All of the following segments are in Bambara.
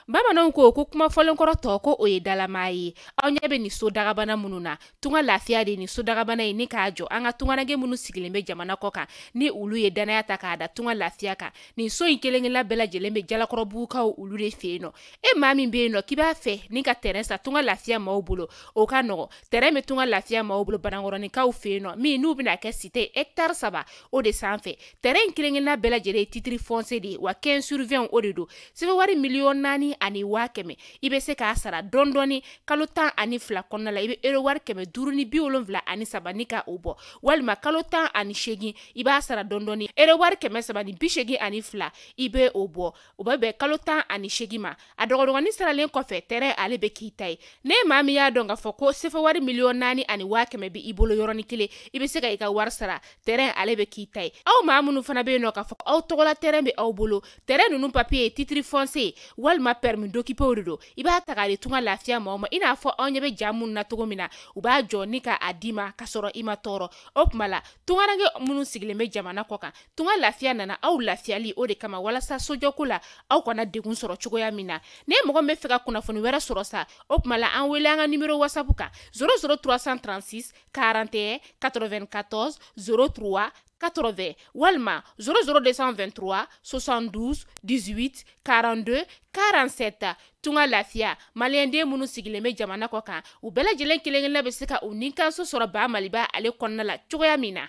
Bamananw ko kuma fɔlenkɔrɔ tɔ ko o ye dalama ye. Aw ɲɛ bɛ ni so dagabana minnu na. Tunga lafiya de ni so dagabana ye ni k'a jɔ an ka tunganage minnu sigilen bɛ jamana kɔ kan ni olu ye danaya ta k'a da tunga lafiya kan. Nin so in kelen-kelenna bɛɛ lajɛlen bɛ jalakɔrɔbugukaw olu de fɛ yen nɔ. E maa min bɛ yen nɔ k'i b'a fɛ ni ka terrain sa tunga lafiya maaw bolo o ka nɔgɔ. Terrain bɛ tunga lafiya maaw bolo Banankɔrɔnikaw fɛ yen nɔ min n'u bɛna kɛ cité hectare 3 o de sanfɛ. Terrain in kelen-kelenna bɛɛ lajɛlen ye titre foncier de ye wa 15/20 o de don. Sɛbɛn wari miliyɔn 4 ani 500,000 i bɛ se k'a sara dɔɔni kalo 12 kɔnɔna la i bɛ euro wari 573 ni ka o bɔ walima kalo 18 i b'a sara dɔɔni euro wari 382 i bɛ o bɔ o bɛ bɛn kalo 18 ma a dɔgɔdɔgɔnin saralen kɔfɛ terrain ale bɛ k'i ta ye ne maa min y'a dɔn k'a fɔ ko sɛbɛn wari miliyɔn 4 ani 500,000 bɛ i bolo yɔrɔnin kelen i bɛ se ka i ka wari sara terrain ale bɛ k'i ta ye aw maa minnu fana bɛ yen nɔ k'a fɔ aw tɔgɔla terrain bɛ aw bolo terrain ninnu papier ye titre foncier walima permis d'occuper o de don i b'a ta k'a di tunga lafiya maaw ma i n'a fɔ aw ɲɛ bɛ ja minnu na cogo min na u b'a jɔ ni ka a d'i ma ka sɔrɔ i ma tɔɔrɔ o tuma la tunganage minnu sigilen bɛ jamana kɔ kan tunga lafiya nana aw lafiyali o de kama walasa sojɔko la aw kana degun sɔrɔ cogoya min na ne mɔgɔ min bɛ fɛ ka kunnafoni wɛrɛ sɔrɔ sa o tuma la an wele an ka numéro whatsapp kan 00336 41 94 03 80 walima 00223 72 18 42 47 tunga lafiya maliyɛnden minnu sigilen bɛ jamana kɔ kan u bɛɛ lajɛlen kelen-kelenna bɛ se ka u ni kanso sɔrɔ ba maliba ale kɔnɔna la cogoya min na.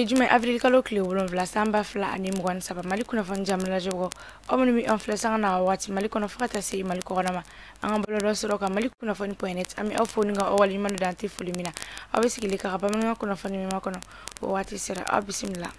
Jumɛn avril kalo tile 7 san 2023 Mali kunnafoni jamana lajɛbɔ aw minnu bɛ an filɛ sanga na waati Mali kɔnɔ fo ka taa se Mali kɔkɔnɔ ma an ka bɔlɔlɔ sɔrɔ ka malikUnnafoni.net an bɛ aw fo ni ka aw waleɲuman dɔn tɛ foli min na aw bɛ sigili ka bamanankan kunnafoni min kɔnɔ o waati sera aw bisimila.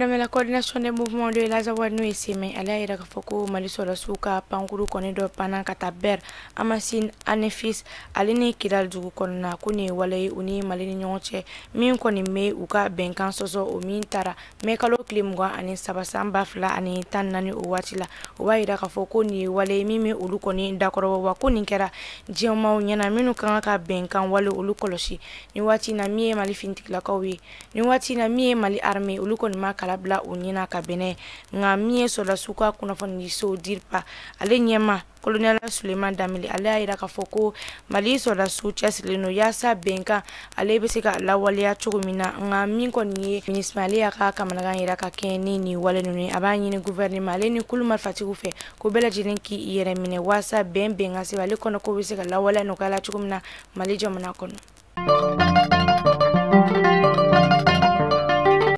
La coordination des mouvements de la Zawadu et Seme, elle a été foko Mali sur la souka, pankuru konido pana kataber, amasin anefis, aline kidal du konna kuni wale uni malini nyonche, min koni me uka benkan soso o min tara, me kalo klimwa ani sabasamba fla ani tan nani uwatila, uwa ida foko ni wale mimi ulu koni dakoro wa kuni kera, jioma unyana minu kanaka benkan wale ulu koloshi, ni wati na mie mali fintikla kawi, ni wati na mie mali arme ulu koni makala bla unyina kabene nga mie sola suka kunnafoni so dirpa ale nyema Colonel Suleiman Damili ale ayira ka foko Mali sola su chesleno yasa benka ale be se ka lawaliya cogo mina nga min kɔni ye municipal ya ka kamanagan yira ka kɛ ni wale nunu aba ɲini gouvernement ale ni kulumar fatigu fɛ ko bɛɛ lajɛlen k'i yɛrɛ minɛ wasa bɛn ka se ale kɔnɔ ko be se ka lawaliya nɔgɔya la cogo mina Mali jamana kɔnɔ.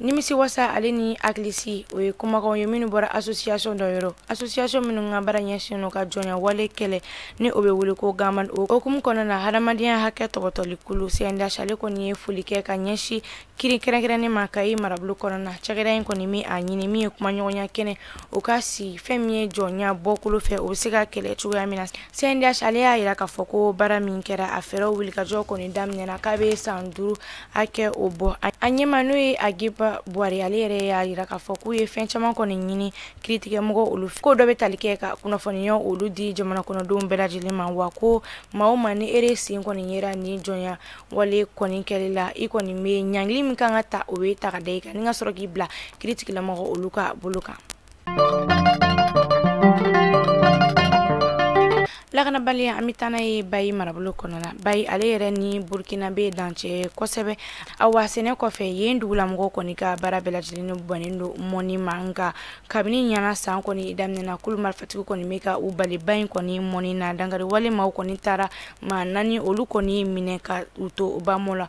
Nimisi wasa ale ni aglisi o ye kumakanw ye minnu bɔra association dɔ yɔrɔ association minnu ka baara ɲɛsin no ka jɔnya wale kɛlɛ ni o bɛ wele ko gaman o hukumu kɔnɔna na hadamadenya hakɛ tɔgɔtɔli kulu CNDH ale kɔni ye foli kɛ ka ɲɛsin kiri kɛrɛnkɛrɛnnen ma Kayi marabolo kɔnɔna na cakɛda in kɔni mi a ɲini min ye kumaɲɔgɔnya kɛnɛ o ka si fɛn min ye jɔnya bɔkolo fɛ o bɛ se ka kɛlɛ cogoya min na CNDH ale y'a yira k'a fɔ ko baara min kɛra a fɛɛrɛw wulikajɔ kɔni daminɛna k'a bɛ san 5 hakɛ o bɔ a ɲɛma n'o ye Agiba Buhari ale yɛrɛ y'a yira k'a fɔ k'u ye fɛn caman kɔni ɲini kiritigɛmɔgɔ olu ko dɔ bɛ tali kɛ ka kunnafoniya olu di jamana kɔnɔdenw bɛɛ lajɛlen ma wa ko maa o maa ni ere sen kɔni yera ni jɔnya wale kɔni kɛli la i kɔni bɛ ɲangili min kan ka ta o bɛ ta ka da i kan ni ka sɔrɔ k'i bila kiritigɛlamɔgɔ olu ka bolo kan. Lakanabaliya an bɛ taa n'a ye Bayi marabolo kɔnɔ la Bayi ale yɛrɛ ni Burkina bɛ dancɛ kosɛbɛ awa sɛnɛ kɔfɛ yen dugulamɔgɔw kɔni ka baara bɛɛ lajɛlen bɔnnen don mɔni ma nka kabini ɲana san kɔni daminɛna kulu marifatigiw kɔni bɛ ka u bali Bayi kɔni mɔni na dankari wale maaw kɔni taara maa 4 olu kɔni minɛ ka u to bamɔ la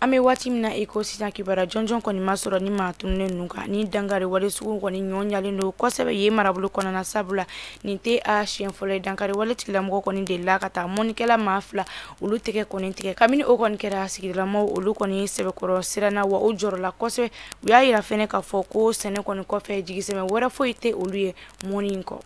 an bɛ waati min na i ko sisan kibaruya jɔnjɔn kɔni ma sɔrɔ ni maa tununnen ninnu kan ni dankari wale sugu kɔni ɲɔɲalen don kosɛbɛ yen marabolo kɔnɔna sabula nin tɛ a siɲɛ fɔlɔ ye dankari wale tigilamɔgɔ kɔni delila ka taa mɔnikɛla maa 2 olu tɛgɛ kɔni tigɛ kabini o kɔni kɛra sigidalamaw olu kɔni sɛbɛkɔrɔ siranna wa o jɔrɔla kosɛbɛ u y'a yira fɛnɛ k'a fɔ ko sɛnɛ kɔni kɔfɛ jigisɛmɛ wɛrɛ foyi tɛ olu ye mɔni in kɔ.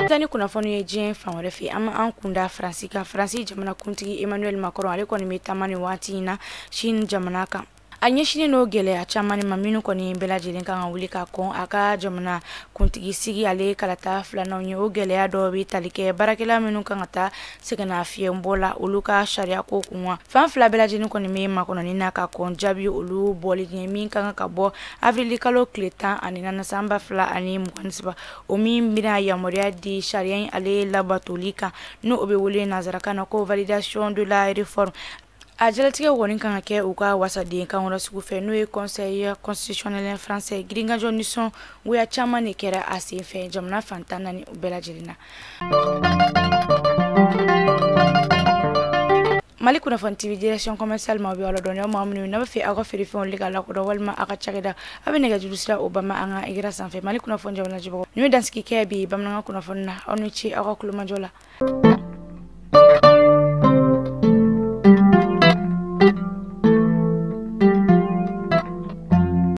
Tani kunnafoni ye diɲɛ fan wɛrɛ fɛ an kunda Faransi ka Faransi jamana kuntigi Emmanuel Macron ale kɔni bɛ taama ni waati in na Chine jamana kan a ɲɛsinen n'o gɛlɛya caman ma minnu kɔni bɛɛ lajɛlen kan ka wuli ka kɔn a ka jamana kuntigi sigi ale kalata filananw ye. O gɛlɛya dɔ bɛ tali kɛ baarakɛla minnu kan ka taa sɛgɛnnafiɲɛbɔ la olu ka sariya ko kun wa. Fan fila bɛɛ lajɛlen kɔni bɛ makɔnɔni na ka kɔn jaabi olu bɔli ɲɛ min kan ka bɔ avril kalo tile 14 san 2023 o min bɛna yamaruya di sariya in ale labatoli kan n'o bɛ wele nanzarakan na ko validation de la réforme. A jalatigɛ wɔni kan ka kɛ u ka wasaden kan wɛrɛ sugu fɛ n'o ye conseil constitutionnel français girinkajɔ nisɔn goya caman de kɛra a senfɛ jamana fantan naani bɛɛ lajɛlen na. Mali kunnafoni TV direction commerciale ma bɛ dɔn maa minnu n'a bɛ fɛ aw ka feerefɛnw le ka lakodɔn walima aw ka cakɛda aw bɛ nɛgɛjuru sira o bama an ka écran sanfɛ. Mali kunnafoni jamana jibagaw ni dansigi kɛ bi bamanankan kunnafoni na aw ni ce aw ka kulomajɔ la.